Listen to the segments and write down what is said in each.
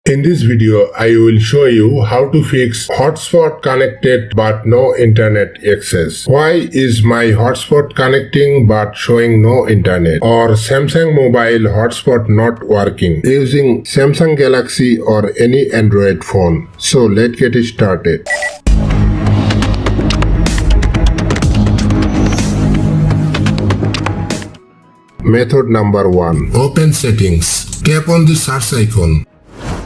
In this video, I will show you how to fix hotspot connected but no internet access. Why is my hotspot connecting but showing no internet? Or Samsung mobile hotspot not working using Samsung Galaxy or any Android phone. So let's get started. Method number 1. Open settings. Tap on the search icon.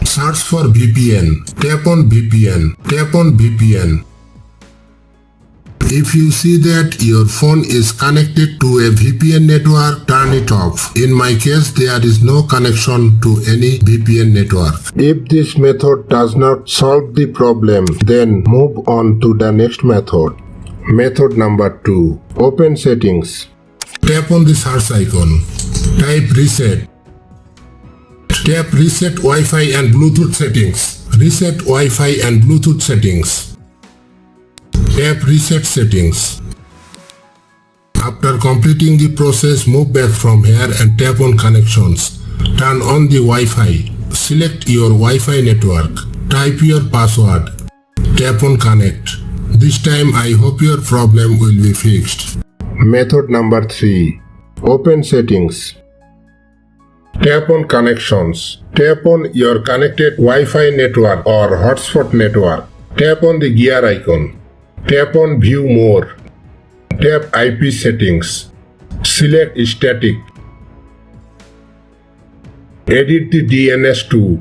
Search for VPN. Tap on VPN. Tap on VPN. If you see that your phone is connected to a VPN network, turn it off. In my case, there is no connection to any VPN network. If this method does not solve the problem, then move on to the next method. Method number 2. Open settings. Tap on the search icon. Type reset. Tap reset Wi-Fi and Bluetooth settings. Reset Wi-Fi and Bluetooth settings. Tap reset settings. After completing the process, move back from here and tap on connections. Turn on the Wi-Fi. Select your Wi-Fi network. Type your password. Tap on connect. This time I hope your problem will be fixed. Method number 3. Open settings. Tap on connections. Tap on your connected Wi-Fi network or hotspot network. Tap on the gear icon. Tap on view more. Tap IP settings. Select static. Edit the DNS to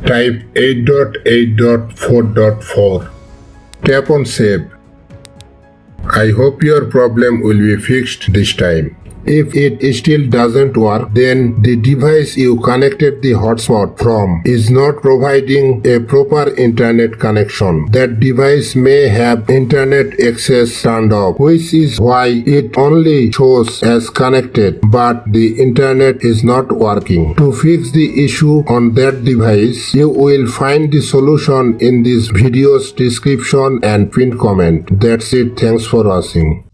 type 8.8.4.4. Tap on save. I hope your problem will be fixed this time. If it still doesn't work, then the device you connected the hotspot from is not providing a proper internet connection. That device may have internet access turned off, which is why it only shows as connected, but the internet is not working. To fix the issue on that device, you will find the solution in this video's description and pinned comment. That's it. Thanks for watching.